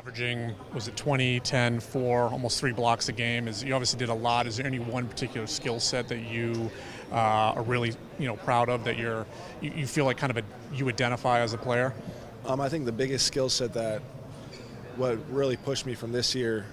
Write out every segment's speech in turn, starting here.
Averaging, was it 20, 10, 4, almost 3 blocks a game? You obviously did a lot. Is there any one particular skill set that you are really, proud of, that you feel like kind of you identify as a player? I think the biggest skill set what really pushed me from this year,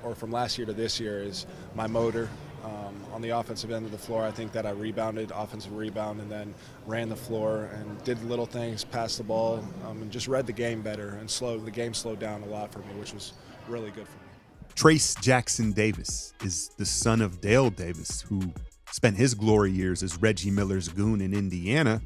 or from last year to this year, is my motor. On the offensive end of the floor, I think that I rebounded, offensive rebound, and then ran the floor and did little things, passed the ball, and just read the game better, and the game slowed down a lot for me, which was really good for me. Trayce Jackson Davis is the son of Dale Davis, who spent his glory years as Reggie Miller's goon in Indiana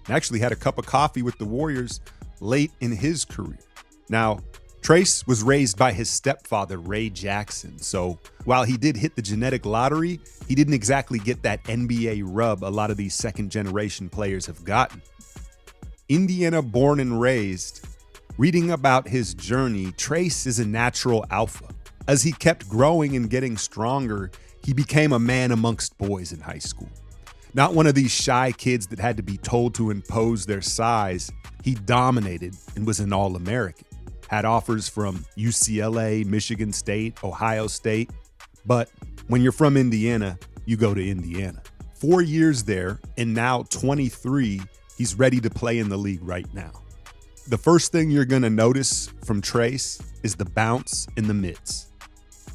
and actually had a cup of coffee with the Warriors late in his career. Now, Trayce was raised by his stepfather, Ray Jackson, so while he did hit the genetic lottery, he didn't exactly get that NBA rub a lot of these second-generation players have gotten. Indiana born and raised, reading about his journey, Trayce is a natural alpha. As he kept growing and getting stronger, he became a man amongst boys in high school. Not one of these shy kids that had to be told to impose their size, he dominated and was an All-American. Had offers from UCLA, Michigan State, Ohio State. But when you're from Indiana, you go to Indiana. 4 years there, and now 23, he's ready to play in the league right now. The first thing you're going to notice from Trayce is the bounce in the mitts.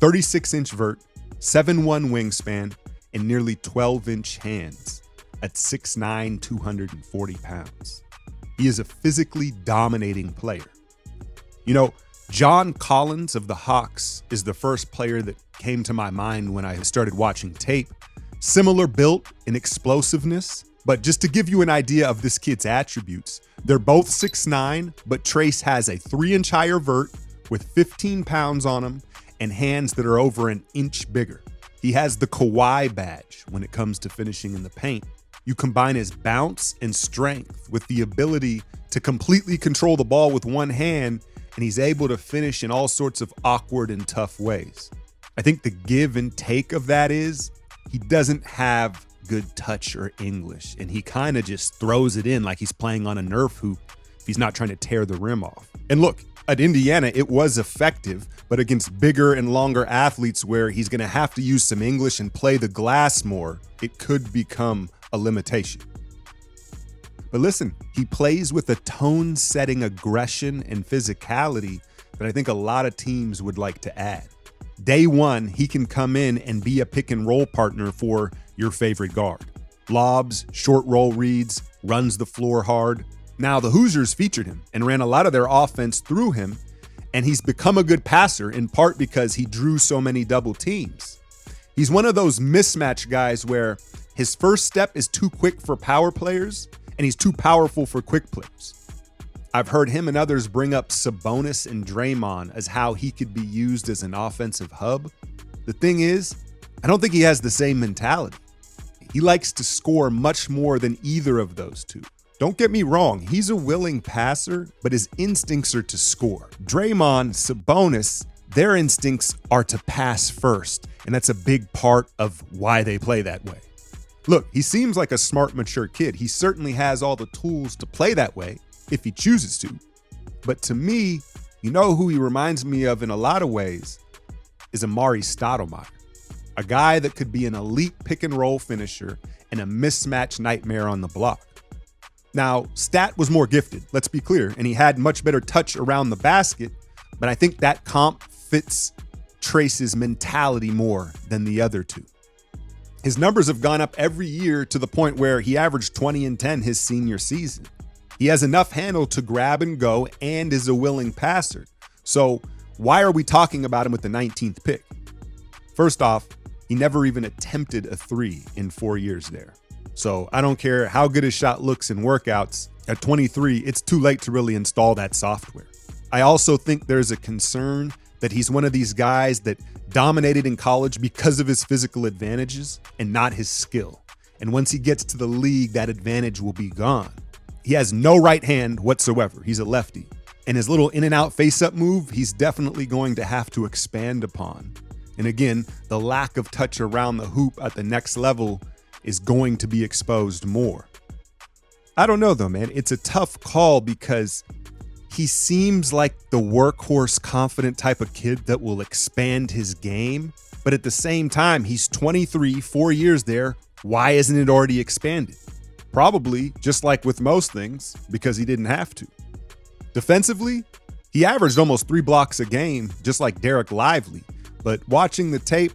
36-inch vert, 7'1" wingspan, and nearly 12-inch hands at 6'9", 240 pounds. He is a physically dominating player. John Collins of the Hawks is the first player that came to my mind when I started watching tape. Similar built and explosiveness, but just to give you an idea of this kid's attributes, they're both 6'9", but Trayce has a 3-inch higher vert with 15 pounds on him and hands that are over an inch bigger. He has the Kawhi badge when it comes to finishing in the paint. You combine his bounce and strength with the ability to completely control the ball with one hand, and he's able to finish in all sorts of awkward and tough ways. I think the give and take of that is he doesn't have good touch or English, and he kind of just throws it in like he's playing on a Nerf hoop if he's not trying to tear the rim off. And look, at Indiana, it was effective, but against bigger and longer athletes where he's going to have to use some English and play the glass more, it could become a limitation. But listen, he plays with a tone-setting aggression and physicality that I think a lot of teams would like to add. Day one, he can come in and be a pick-and-roll partner for your favorite guard. Lobs, short roll reads, runs the floor hard. Now, the Hoosiers featured him and ran a lot of their offense through him, and he's become a good passer in part because he drew so many double teams. He's one of those mismatch guys where his first step is too quick for power players, and he's too powerful for quick players. I've heard him and others bring up Sabonis and Draymond as how he could be used as an offensive hub. The thing is, I don't think he has the same mentality. He likes to score much more than either of those two. Don't get me wrong, he's a willing passer, but his instincts are to score. Draymond, Sabonis, their instincts are to pass first, and that's a big part of why they play that way. Look, he seems like a smart, mature kid. He certainly has all the tools to play that way if he chooses to. But to me, who he reminds me of in a lot of ways is Amari Stoudemire, a guy that could be an elite pick-and-roll finisher and a mismatch nightmare on the block. Now, Stat was more gifted, let's be clear, and he had much better touch around the basket, but I think that comp fits Trayce's mentality more than the other two. His numbers have gone up every year to the point where he averaged 20 and 10 his senior season. He has enough handle to grab and go and is a willing passer. So why are we talking about him with the 19th pick? First off, he never even attempted a three in 4 years there. So I don't care how good his shot looks in workouts. At 23, it's too late to really install that software. I also think there's a concern that he's one of these guys that dominated in college because of his physical advantages and not his skill. And once he gets to the league, that advantage will be gone. He has no right hand whatsoever. He's a lefty. And his little in and out face up move, he's definitely going to have to expand upon. And again, the lack of touch around the hoop at the next level is going to be exposed more. I don't know though, man. It's a tough call because He seems like the workhorse, confident type of kid that will expand his game. But at the same time, he's 23, 4 years there. Why isn't it already expanded? Probably, just like with most things, because he didn't have to. Defensively, he averaged almost 3 blocks a game, just like Derek Lively. But watching the tape,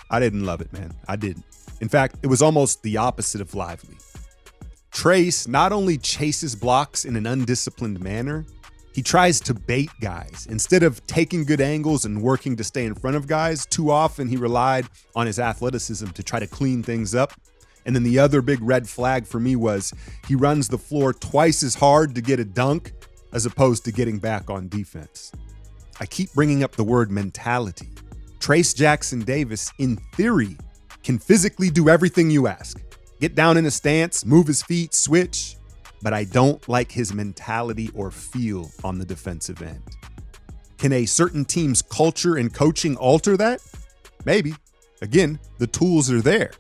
I didn't love it, man. I didn't. In fact, it was almost the opposite of Lively. Trayce not only chases blocks in an undisciplined manner, he tries to bait guys. Instead of taking good angles and working to stay in front of guys, too often he relied on his athleticism to try to clean things up. And then the other big red flag for me was he runs the floor twice as hard to get a dunk as opposed to getting back on defense. I keep bringing up the word mentality. Trayce Jackson-Davis, in theory, can physically do everything you ask. Get down in a stance, move his feet, switch. But I don't like his mentality or feel on the defensive end. Can a certain team's culture and coaching alter that? Maybe. Again, the tools are there.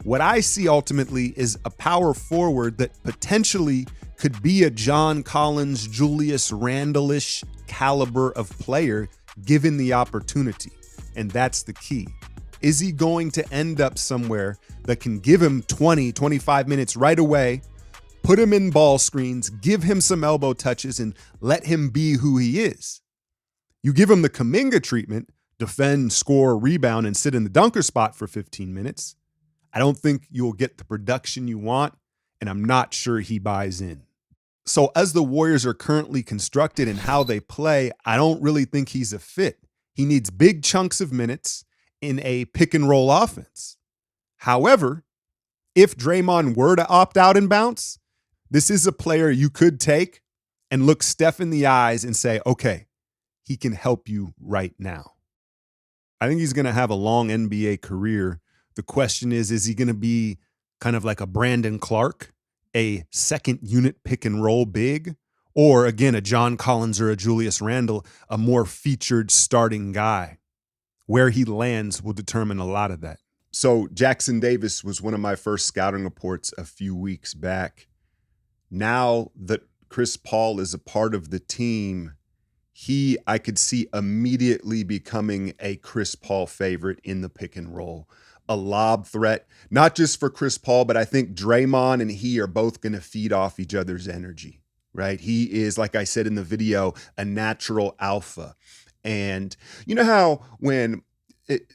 What I see ultimately is a power forward that potentially could be a John Collins, Julius Randle-ish caliber of player given the opportunity. And that's the key. Is he going to end up somewhere that can give him 20, 25 minutes right away, put him in ball screens, give him some elbow touches, and let him be who he is? You give him the Kuminga treatment, defend, score, rebound, and sit in the dunker spot for 15 minutes. I don't think you'll get the production you want, and I'm not sure he buys in. So as the Warriors are currently constructed and how they play, I don't really think he's a fit. He needs big chunks of minutes in a pick and roll offense. However, if Draymond were to opt out and bounce, this is a player you could take and look Steph in the eyes and say, okay, he can help you right now. I think he's going to have a long NBA career. The question is he going to be kind of like a Brandon Clark, a second unit pick and roll big, or again, a John Collins or a Julius Randle, a more featured starting guy? Where he lands will determine a lot of that. So Jackson-Davis was one of my first scouting reports a few weeks back. Now that Chris Paul is a part of the team, I could see immediately becoming a Chris Paul favorite in the pick and roll. A lob threat, not just for Chris Paul, but I think Draymond and he are both going to feed off each other's energy, right? He is, like I said in the video, a natural alpha. And you know how when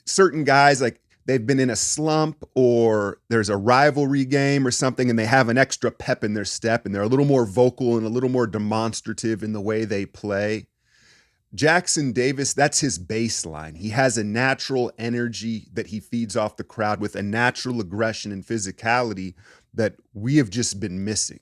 certain guys, like they've been in a slump or there's a rivalry game or something and they have an extra pep in their step and they're a little more vocal and a little more demonstrative in the way they play. Jackson-Davis, that's his baseline. He has a natural energy that he feeds off the crowd with a natural aggression and physicality that we have just been missing.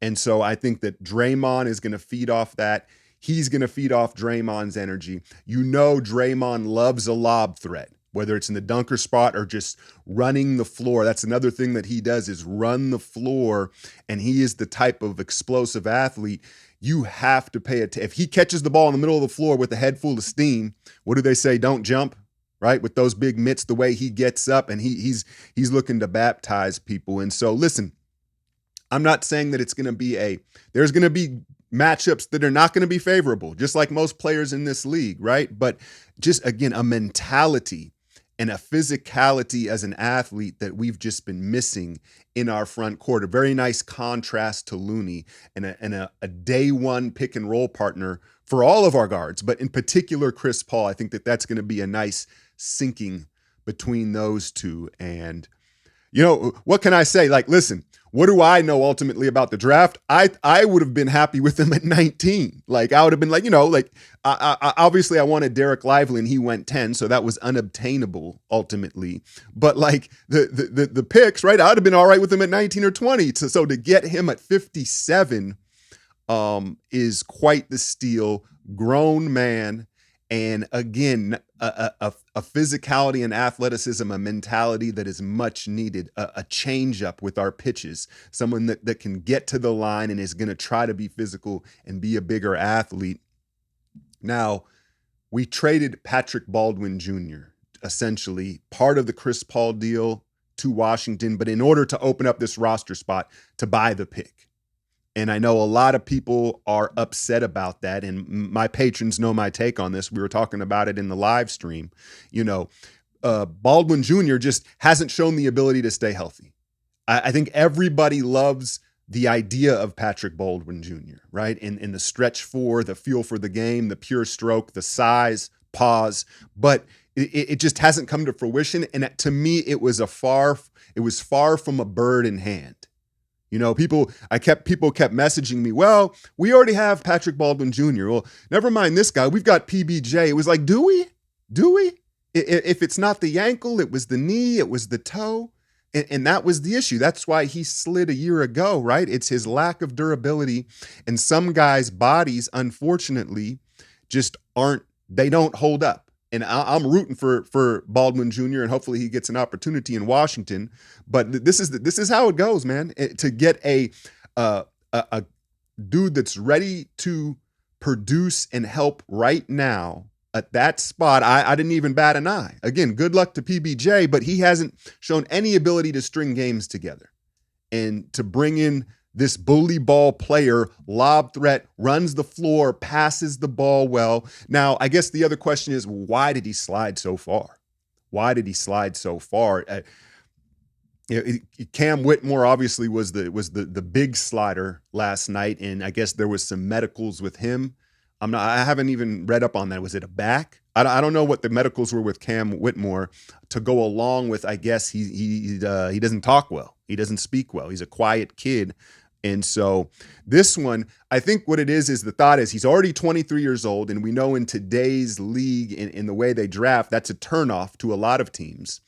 And so I think that Draymond is going to feed off that. He's going to feed off Draymond's energy. You know Draymond loves a lob threat, whether it's in the dunker spot or just running the floor. That's another thing that he does is run the floor, and he is the type of explosive athlete you have to pay attention. If he catches the ball in the middle of the floor with a head full of steam, what do they say? Don't jump, right? With those big mitts, the way he gets up, and he's looking to baptize people. And so, listen, I'm not saying that it's going to be there's going to be matchups that are not going to be favorable, just like most players in this league, right? But just, again, a mentality and a physicality as an athlete that we've just been missing in our front court. A very nice contrast to Looney and a day one pick and roll partner for all of our guards, but in particular, Chris Paul. I think that that's going to be a nice syncing between those two. And, you know, what can I say? Like, listen, what do I know ultimately about the draft? I would have been happy with him at 19. Like, I would have been like, you know, like, obviously I wanted Derek Lively and he went 10, so that was unobtainable ultimately. But like the picks, right? I would have been all right with him at 19 or 20. So to get him at 57 is quite the steal. Grown man. And again, a physicality and athleticism, a mentality that is much needed, a change up with our pitches, someone that can get to the line and is going to try to be physical and be a bigger athlete. Now, we traded Patrick Baldwin Jr., essentially part of the Chris Paul deal to Washington, but in order to open up this roster spot to buy the pick. And I know a lot of people are upset about that. And my patrons know my take on this. We were talking about it in the live stream. You know, Baldwin Jr. just hasn't shown the ability to stay healthy. I think everybody loves the idea of Patrick Baldwin Jr., right? In the stretch four, the feel for the game, the pure stroke, the size, pause. But it just hasn't come to fruition. And to me, it was far from a bird in hand. You know, people kept messaging me, well, we already have Patrick Baldwin Jr. Well, never mind this guy. We've got PBJ. It was like, do we? If it's not the ankle, it was the knee, it was the toe. And that was the issue. That's why he slid a year ago, right? It's his lack of durability. And some guys' bodies, unfortunately, just they don't hold up. And I'm rooting for Baldwin Jr. and hopefully he gets an opportunity in Washington. But this is how it goes, man. To get a dude that's ready to produce and help right now at that spot, I didn't even bat an eye. Again, good luck to PBJ, but he hasn't shown any ability to string games together. And to bring in this bully ball player, lob threat, runs the floor, passes the ball well. Now, I guess the other question is, why did he slide so far? Cam Whitmore obviously was the big slider last night, and I guess there was some medicals with him. I haven't even read up on that. Was it a back? I don't know what the medicals were with Cam Whitmore to go along with. I guess he doesn't talk well. He doesn't speak well. He's a quiet kid. And so this one, I think what it is the thought is he's already 23 years old. And we know in today's league, in the way they draft, that's a turnoff to a lot of teams.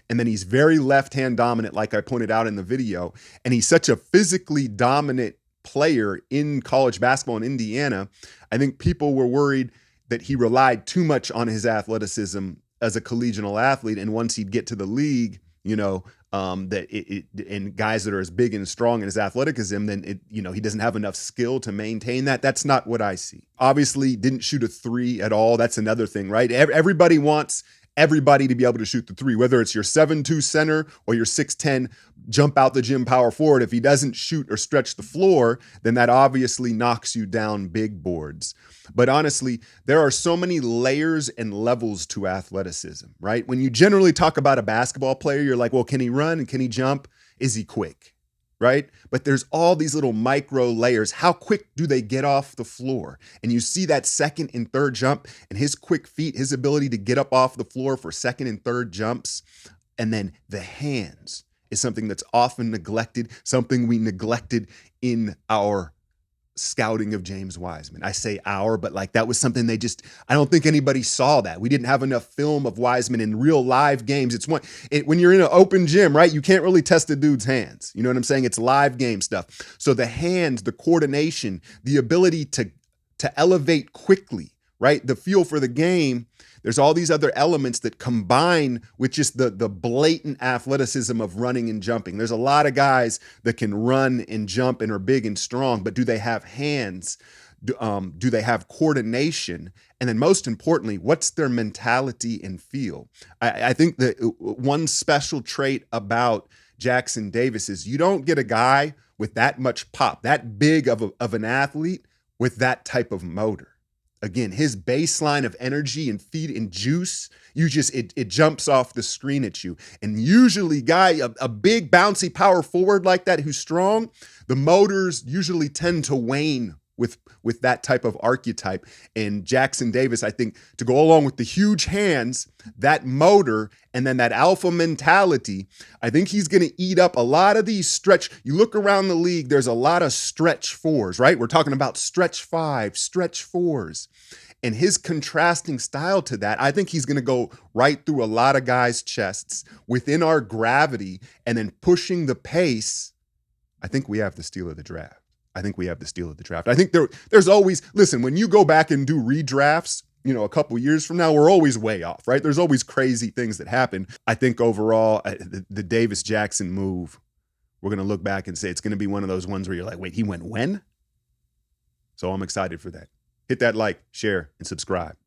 And then he's very left-hand dominant, like I pointed out in the video. And he's such a physically dominant player in college basketball in Indiana. I think people were worried that he relied too much on his athleticism as a collegial athlete. And once he'd get to the league, you know, and guys that are as big and strong in his athleticism, then he doesn't have enough skill to maintain that. That's not what I see. Obviously, didn't shoot a three at all. That's another thing, right? Everybody wants everybody to be able to shoot the three, whether it's your 7'2" center or your 6'10" jump out the gym power forward. If he doesn't shoot or stretch the floor, then that obviously knocks you down big boards. But honestly, there are so many layers and levels to athleticism, right? When you generally talk about a basketball player, you're like, well, can he run and can he jump? Is he quick? Right? But there's all these little micro layers. How quick do they get off the floor? And you see that second and third jump and his quick feet, his ability to get up off the floor for second and third jumps. And then the hands is something that's often neglected, something we neglected in our scouting of James Wiseman. I say our, but like that was something I don't think anybody saw that. We didn't have enough film of Wiseman in real live games. When you're in an open gym, right? You can't really test a dude's hands. You know what I'm saying? It's live game stuff. So the hands, the coordination, the ability to elevate quickly, right? The feel for the game. There's all these other elements that combine with just the blatant athleticism of running and jumping. There's a lot of guys that can run and jump and are big and strong, but do they have hands? Do they have coordination? And then most importantly, what's their mentality and feel? I think that one special trait about Jackson Davis is you don't get a guy with that much pop, that big of an athlete with that type of motor. Again, his baseline of energy and feed and juice, it jumps off the screen at you. And usually a big bouncy power forward like that who's strong, the motors usually tend to wane with that type of archetype. And Jackson Davis, I think, to go along with the huge hands, that motor, and then that alpha mentality, I think he's going to eat up a lot of these stretch. You look around the league, there's a lot of stretch fours, right? We're talking about stretch five, stretch fours. And his contrasting style to that, I think he's going to go right through a lot of guys' chests within our gravity and then pushing the pace. I think we have the steal of the draft. I think there's always, listen, when you go back and do redrafts, a couple years from now, we're always way off, right? There's always crazy things that happen. I think overall, the Davis Jackson move, we're going to look back and say it's going to be one of those ones where you're like, wait, he went when? So I'm excited for that. Hit that like, share, and subscribe.